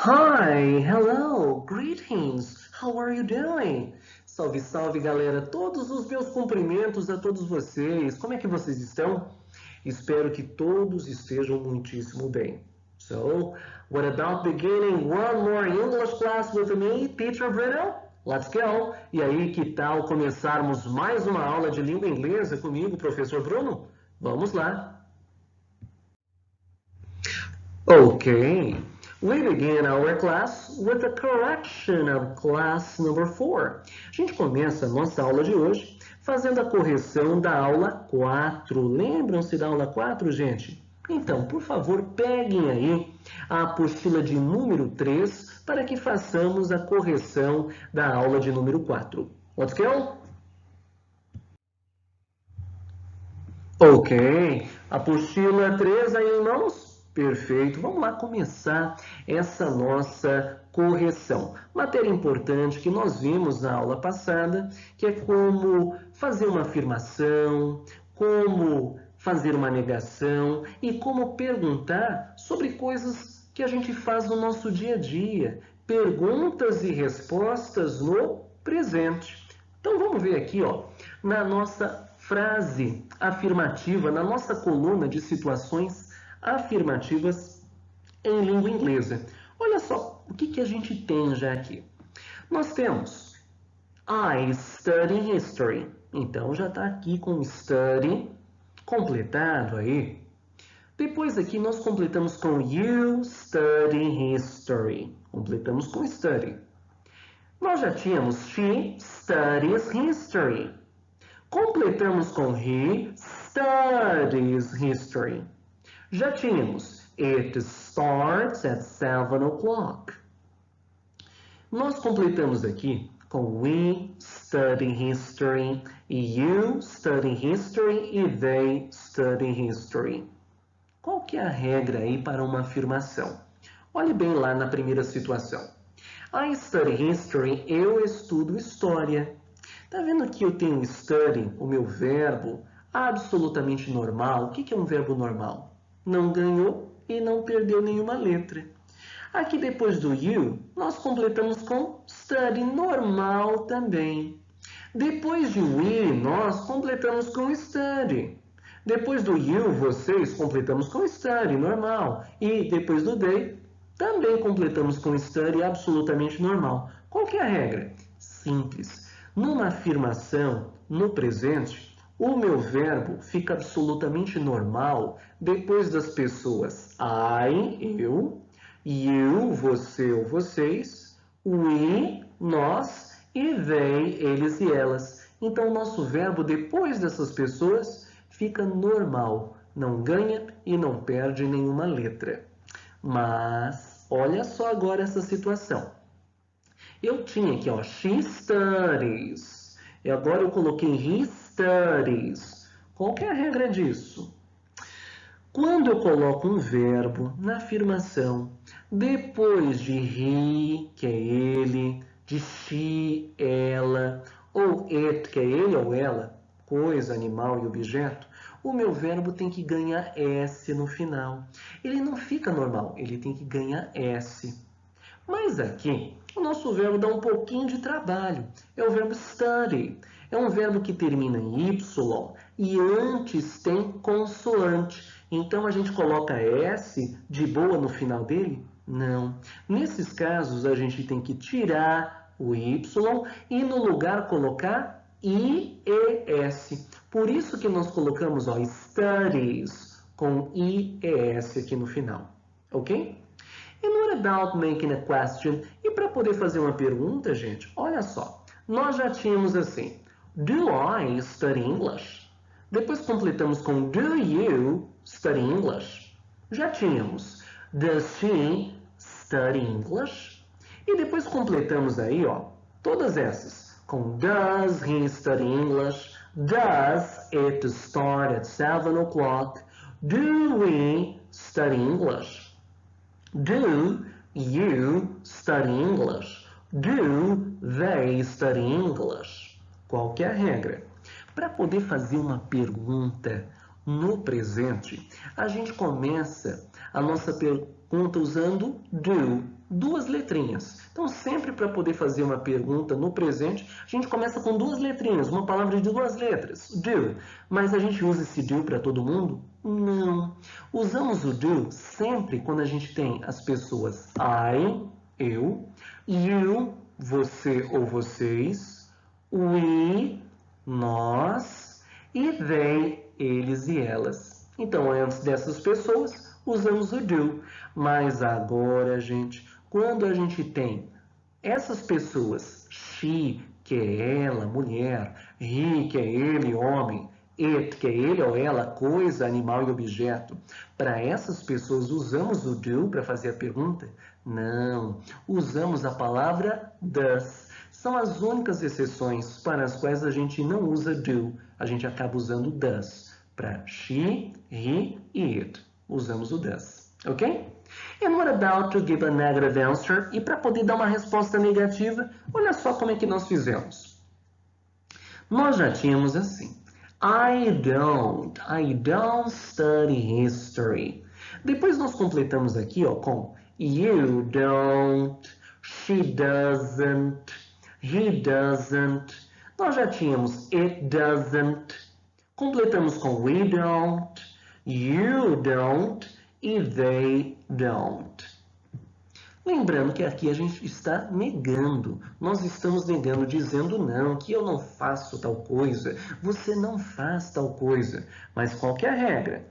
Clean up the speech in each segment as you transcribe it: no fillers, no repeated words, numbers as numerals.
Hi, hello, greetings, how are you doing? Salve, salve, galera, todos os meus cumprimentos a todos vocês. Como é que vocês estão? Espero que todos estejam muitíssimo bem. So, what about beginning one more English class with me, Teacher Bruno? Let's go! E aí, que tal começarmos mais uma aula de língua inglesa comigo, professor Bruno? Vamos lá! Okay, we begin our class with a correction of class number 4. A gente começa a nossa aula de hoje fazendo a correção da aula 4. Lembram-se da aula 4, gente? Então, por favor, peguem aí a apostila de número 3 para que façamos a correção da aula de número 4. Let's go! Ok, apostila 3 aí em mãos? Perfeito, vamos lá começar essa nossa correção. Matéria importante que nós vimos na aula passada, que é como fazer uma afirmação, como fazer uma negação e como perguntar sobre coisas que a gente faz no nosso dia a dia. Perguntas e respostas no presente. Então vamos ver aqui, ó, na nossa frase afirmativa, na nossa coluna de situações afirmativas em língua inglesa. Olha só, o que a gente tem já aqui? Nós temos I study history. Então já está aqui com study completado aí. Depois aqui nós completamos com you study history. Completamos com study. Nós já tínhamos she studies history. Completamos com he studies history. Já tínhamos it starts at 7 o'clock. Nós completamos aqui com we study history, you study history e they study history. Qual que é a regra aí para uma afirmação? Olhe bem lá na primeira situação. I study history, eu estudo história. Tá vendo que eu tenho study, o meu verbo, absolutamente normal? O que é um verbo normal? Não ganhou e não perdeu nenhuma letra. Aqui depois do you, nós completamos com study normal também. Depois de we, nós completamos com study. Depois do you, vocês, completamos com study normal. E depois do they, também completamos com study absolutamente normal. Qual que é a regra? Simples. Numa afirmação, no presente, o meu verbo fica absolutamente normal depois das pessoas I, eu, you, você ou vocês, we, nós e they, eles e elas. Então, o nosso verbo depois dessas pessoas fica normal, não ganha e não perde nenhuma letra. Mas, olha só agora essa situação. Eu tinha aqui, ó, she studies. E agora eu coloquei he studies. Qual que é a regra disso? Quando eu coloco um verbo na afirmação, depois de he, que é ele, de she, ela, ou it, que é ele ou ela, coisa, animal e objeto, o meu verbo tem que ganhar S no final. Ele não fica normal, ele tem que ganhar S. Mas aqui, o nosso verbo dá um pouquinho de trabalho. É o verbo study. É um verbo que termina em Y e antes tem consoante. Então, a gente coloca S de boa no final dele? Não. Nesses casos, a gente tem que tirar o Y e no lugar colocar IES. Por isso que nós colocamos ó, studies com IES aqui no final. Ok? And what about making a question? E para poder fazer uma pergunta, gente, olha só. Nós já tínhamos assim, do I study English? Depois completamos com do you study English? Já tínhamos, does she study English? E depois completamos aí, ó, todas essas, com does he study English? Does it start at 7 o'clock? Do we study English? Do you study English? Do they study English? Qual que é a regra? Para poder fazer uma pergunta, no presente, a gente começa a nossa pergunta usando do, duas letrinhas. Então, sempre para poder fazer uma pergunta no presente, a gente começa com duas letrinhas, uma palavra de duas letras, do. Mas a gente usa esse do para todo mundo? Não. Usamos o do sempre quando a gente tem as pessoas I, eu, you, você ou vocês, we, nós, e they, eles e elas. Então, antes dessas pessoas, usamos o do. Mas agora, gente, quando a gente tem essas pessoas, she, que é ela, mulher, he, que é ele, homem, it, que é ele ou ela, coisa, animal e objeto, para essas pessoas usamos o do para fazer a pergunta? Não, usamos a palavra does. São as únicas exceções para as quais a gente não usa do. A gente acaba usando does. Para she, he e it. Usamos o does. Ok? And what about to give a negative answer? E para poder dar uma resposta negativa, olha só como é que nós fizemos. Nós já tínhamos assim. I don't study history. Depois nós completamos aqui ó, com you don't, she doesn't, he doesn't. Nós já tínhamos it doesn't. Completamos com we don't, you don't e they don't. Lembrando que aqui a gente está negando. Nós estamos negando, dizendo não, que eu não faço tal coisa, você não faz tal coisa. Mas qual que é a regra?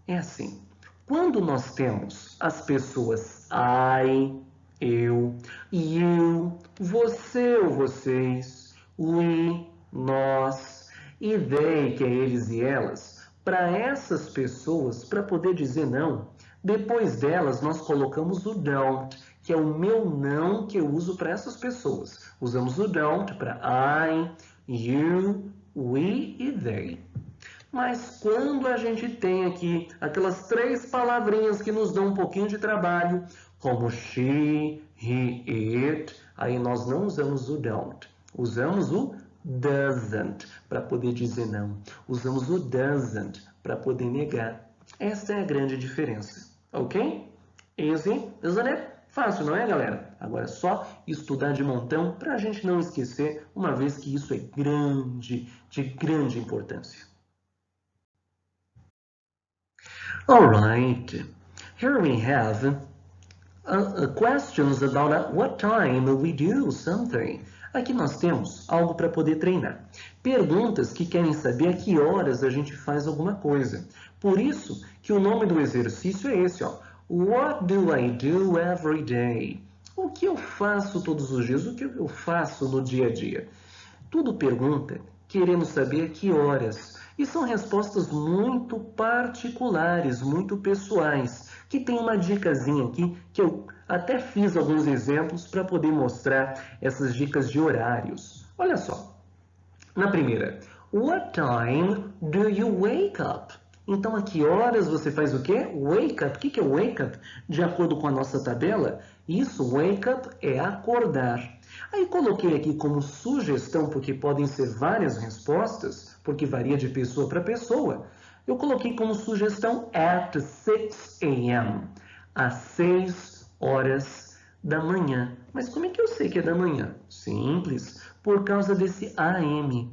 É assim. Quando nós temos as pessoas I, eu, you, você ou vocês, we, nós, e they, que é eles e elas, para essas pessoas, para poder dizer não, depois delas nós colocamos o don't, que é o meu não que eu uso para essas pessoas. Usamos o don't para I, you, we e they. Mas quando a gente tem aqui aquelas três palavrinhas que nos dão um pouquinho de trabalho, como she, he, it, aí nós não usamos o don't. Usamos o doesn't para poder dizer não. Usamos o doesn't para poder negar. Essa é a grande diferença. Ok? Easy, isn't it? Fácil, não é, galera? Agora é só estudar de montão para a gente não esquecer, uma vez que isso é de grande importância. Alright, here we have questions about what time we do something. Aqui nós temos algo para poder treinar. Perguntas que querem saber a que horas a gente faz alguma coisa. Por isso que o nome do exercício é esse, ó. What do I do every day? O que eu faço todos os dias? O que eu faço no dia a dia? Tudo pergunta querendo saber a que horas. E são respostas muito particulares, muito pessoais, que tem uma dicasinha aqui que eu até fiz alguns exemplos para poder mostrar essas dicas de horários. Olha só. Na primeira, what time do you wake up? Então, a que horas você faz o quê? Wake up. O que é wake up? De acordo com a nossa tabela, isso, wake up, é acordar. Aí coloquei aqui como sugestão, porque podem ser várias respostas, porque varia de pessoa para pessoa. Eu coloquei como sugestão at 6 a.m., às 6 horas da manhã. Mas como é que eu sei que é da manhã? Simples, por causa desse AM.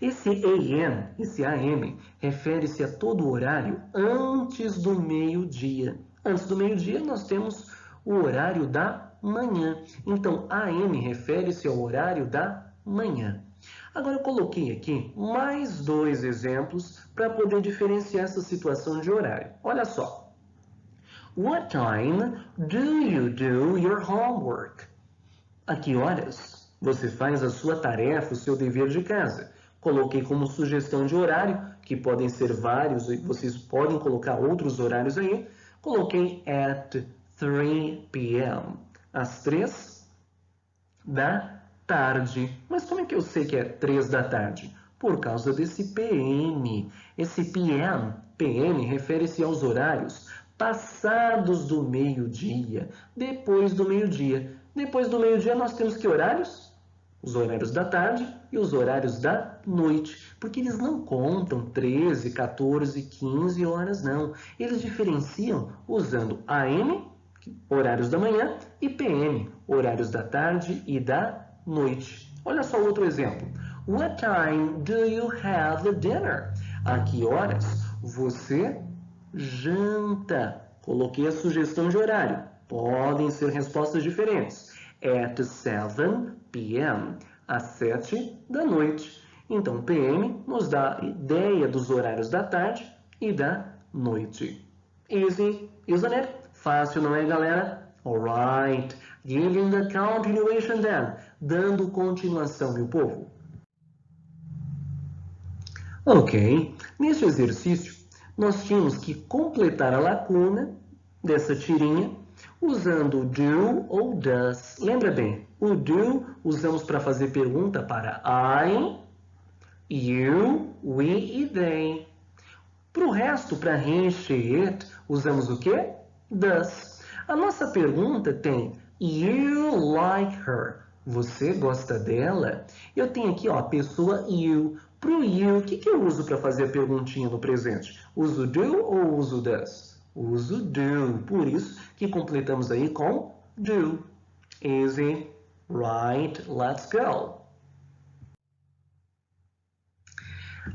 Esse AM, esse AM, refere-se a todo o horário antes do meio-dia. Antes do meio-dia, nós temos o horário da manhã. Então, AM refere-se ao horário da manhã. Agora, eu coloquei aqui mais dois exemplos para poder diferenciar essa situação de horário. Olha só. What time do you do your homework? A que horas você faz a sua tarefa, o seu dever de casa? Coloquei como sugestão de horário, que podem ser vários, vocês podem colocar outros horários aí. Coloquei at 3 p.m., às 3 da tarde. Mas como é que eu sei que é 3 da tarde? Por causa desse PM. Esse PM refere-se aos horários passados do meio-dia, depois do meio-dia. Depois do meio-dia nós temos que horários? Os horários da tarde e os horários da noite. Porque eles não contam 13, 14, 15 horas, não. Eles diferenciam usando AM, horários da manhã, e PM, horários da tarde e da noite. Olha só outro exemplo. What time do you have dinner? A que horas você janta? Coloquei a sugestão de horário. Podem ser respostas diferentes. At 7 p.m., às 7 da noite. Então, PM nos dá a ideia dos horários da tarde e da noite. Easy, isn't it? Fácil, não é, galera? Alright. Giving the continuation then. Dando continuação, meu povo. Ok. Neste exercício, nós tínhamos que completar a lacuna dessa tirinha usando do ou does. Lembra bem, o do usamos para fazer pergunta para I, you, we e they. Para o resto, para he, she, it, usamos o quê? Does. A nossa pergunta tem you like her. Você gosta dela? Eu tenho aqui ó, a pessoa you. Para o you, o que eu uso para fazer a perguntinha no presente? Uso do ou uso does? Uso do. Por isso que completamos aí com do. Easy. Right. Let's go.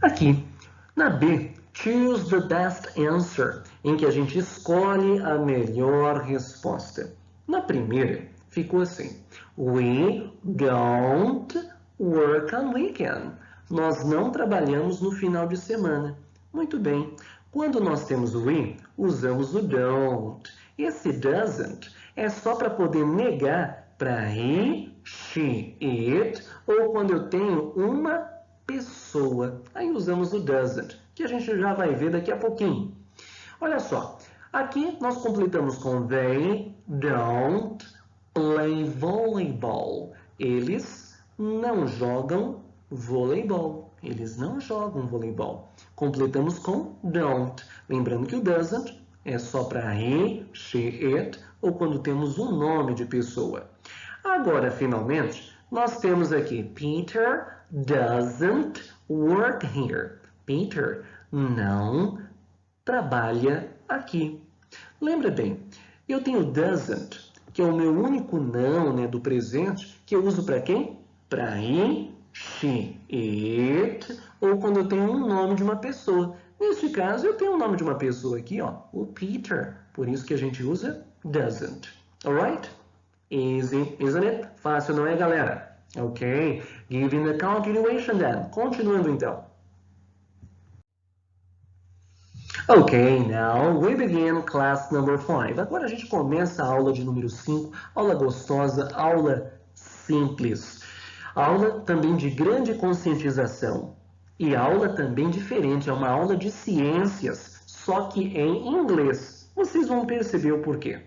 Aqui, na B, choose the best answer, em que a gente escolhe a melhor resposta. Na primeira, ficou assim. We don't work on weekend. Nós não trabalhamos no final de semana. Muito bem. Quando nós temos o we, usamos o don't. Esse doesn't é só para poder negar para he, she, it, ou quando eu tenho uma pessoa. Aí usamos o doesn't, que a gente já vai ver daqui a pouquinho. Olha só, aqui nós completamos com they don't play volleyball. Eles não jogam voleibol. Eles não jogam voleibol. Completamos com don't. Lembrando que o doesn't é só para he, she, it, ou quando temos um nome de pessoa. Agora, finalmente, nós temos aqui Peter doesn't work here. Peter não trabalha aqui. Lembra bem, eu tenho doesn't, que é o meu único não, né, do presente, que eu uso para quem? Para he, she, it, ou quando eu tenho um nome de uma pessoa. Neste caso, eu tenho o nome de uma pessoa aqui, ó, o Peter. Por isso que a gente usa doesn't. Alright? Easy, isn't it? Fácil, não é, galera? Ok. Giving the continuation then. Continuando, então. Ok, now we begin class number 5. Agora a gente começa a aula de número 5. Aula gostosa, aula simples. Aula também de grande conscientização. E aula também diferente, é uma aula de ciências, só que em inglês. Vocês vão perceber o porquê.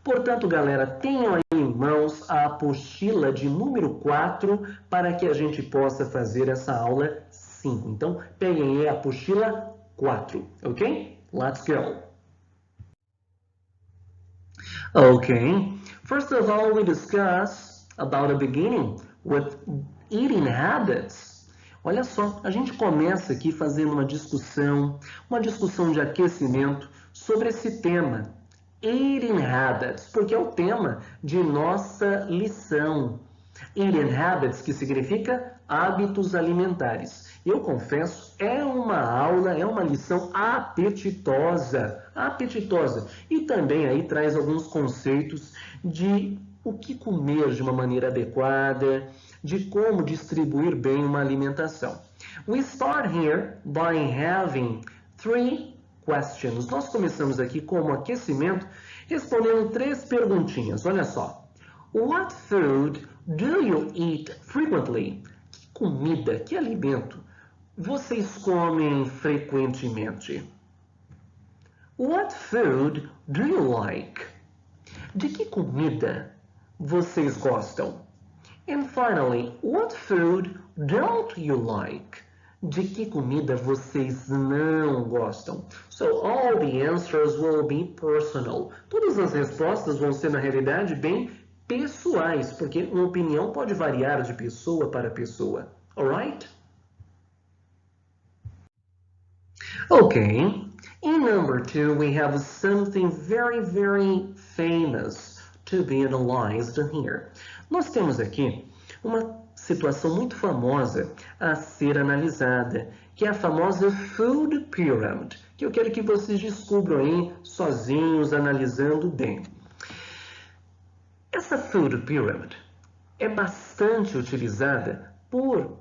Portanto, galera, tenham aí em mãos a apostila de número 4 para que a gente possa fazer essa aula 5. Então, peguem aí a apostila 4, ok? Let's go! Okay, first of all, we discuss about the beginning with eating habits. Olha só, a gente começa aqui fazendo uma discussão de aquecimento sobre esse tema, eating habits, porque é o tema de nossa lição. Eating habits, que significa hábitos alimentares. Eu confesso, é uma aula, é uma lição apetitosa, e também aí traz alguns conceitos de o que comer de uma maneira adequada, de como distribuir bem uma alimentação. We start here by having 3 questions. Nós começamos aqui como aquecimento, respondendo 3 perguntinhas. Olha só. What food do you eat frequently? Que comida, que alimento vocês comem frequentemente? What food do you like? De que comida vocês gostam? And finally, what food don't you like? De que comida vocês não gostam? So all the answers will be personal. Todas as respostas vão ser, na realidade, bem pessoais, porque uma opinião pode variar de pessoa para pessoa. Alright? Okay, in number 2 we have something very, very famous to be analyzed here. Nós temos aqui uma situação muito famosa a ser analisada, que é a famosa Food Pyramid, que eu quero que vocês descubram aí sozinhos, analisando bem. Essa Food Pyramid é bastante utilizada por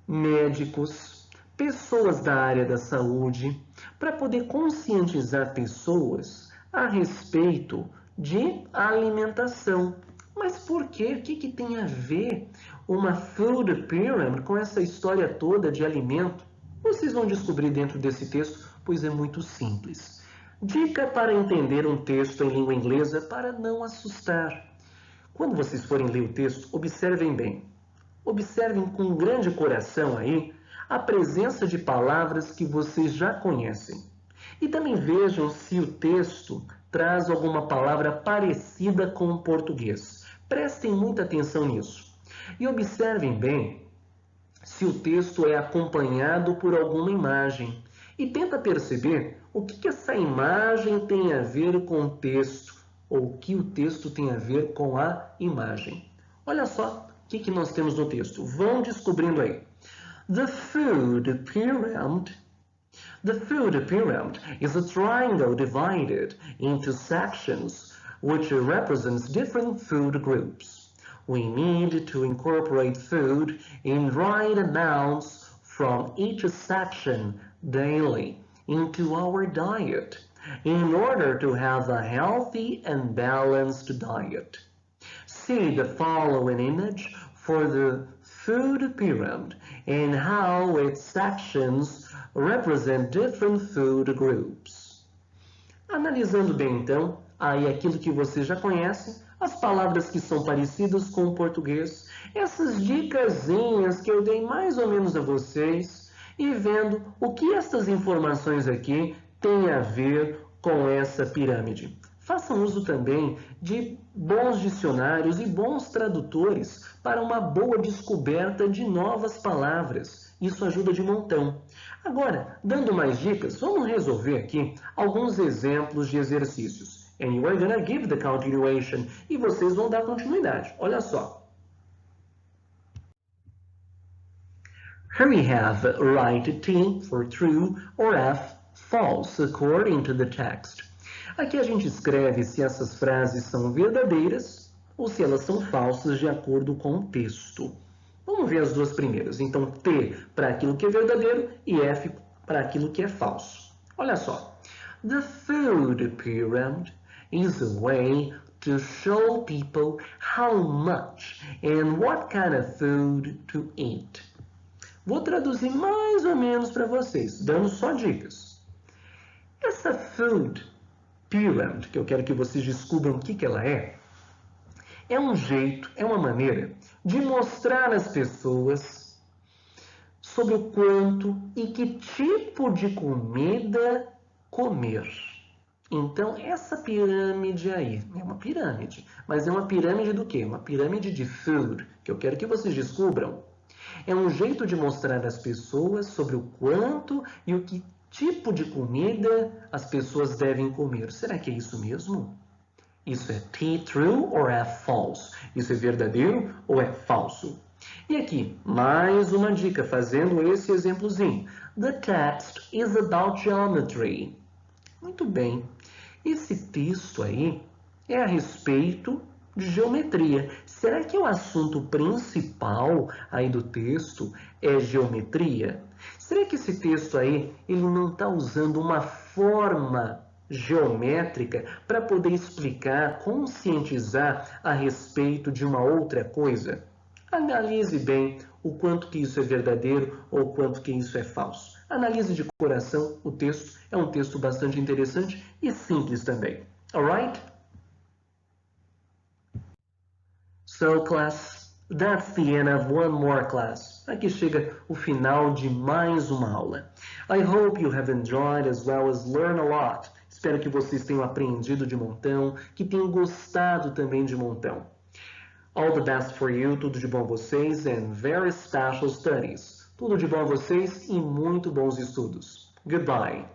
médicos, pessoas da área da saúde, para poder conscientizar pessoas a respeito de alimentação. Mas por quê? O que tem a ver uma Food Pyramid com essa história toda de alimento? Vocês vão descobrir dentro desse texto, pois é muito simples. Dica para entender um texto em língua inglesa para não assustar. Quando vocês forem ler o texto, observem bem. Observem com grande coração aí a presença de palavras que vocês já conhecem. E também vejam se o texto traz alguma palavra parecida com o português. Prestem muita atenção nisso. E observem bem se o texto é acompanhado por alguma imagem. E tenta perceber o que essa imagem tem a ver com o texto, ou o que o texto tem a ver com a imagem. Olha só o que nós temos no texto. Vão descobrindo aí. The food pyramid is a triangle divided into sections which represents different food groups. We need to incorporate food in right amounts from each section daily into our diet in order to have a healthy and balanced diet. See the following image for the food pyramid and how its sections represent different food groups. Analisando bem então, aí aquilo que você já conhece, as palavras que são parecidas com o português, essas dicasinhas que eu dei mais ou menos a vocês, e vendo o que essas informações aqui têm a ver com essa pirâmide. Façam uso também de bons dicionários e bons tradutores para uma boa descoberta de novas palavras. Isso ajuda de montão. Agora, dando mais dicas, vamos resolver aqui alguns exemplos de exercícios. And you are gonna give the continuation. E vocês vão dar continuidade. Olha só. Here we have write T for true or F false according to the text. Aqui a gente escreve se essas frases são verdadeiras ou se elas são falsas de acordo com o texto. Vamos ver as duas primeiras. Então, T para aquilo que é verdadeiro e F para aquilo que é falso. Olha só. The food pyramid is a way to show people how much and what kind of food to eat. Vou traduzir mais ou menos para vocês, dando só dicas. Essa food pyramid, que eu quero que vocês descubram o que ela é um jeito, é uma maneira de mostrar às pessoas sobre o quanto e que tipo de comida comer. Então, essa pirâmide aí, é uma pirâmide, mas é uma pirâmide do quê? Uma pirâmide de food, que eu quero que vocês descubram. É um jeito de mostrar às pessoas sobre o quanto e o que tipo de comida as pessoas devem comer. Será que é isso mesmo? Isso é T true or é false? Isso é verdadeiro ou é falso? E aqui, mais uma dica, fazendo esse exemplozinho. The text is about geometry. Muito bem. Esse texto aí é a respeito de geometria. Será que o assunto principal aí do texto é geometria? Será que esse texto aí ele não está usando uma forma geométrica para poder explicar, conscientizar a respeito de uma outra coisa? Analise bem o quanto que isso é verdadeiro ou o quanto que isso é falso. Analise de coração o texto. É um texto bastante interessante e simples também. Alright? So, class, that's the end of one more class. Aqui chega o final de mais uma aula. I hope you have enjoyed as well as learned a lot. Espero que vocês tenham aprendido de montão, que tenham gostado também de montão. All the best for you, tudo de bom a vocês, and very special studies. Tudo de bom a vocês e muito bons estudos. Goodbye.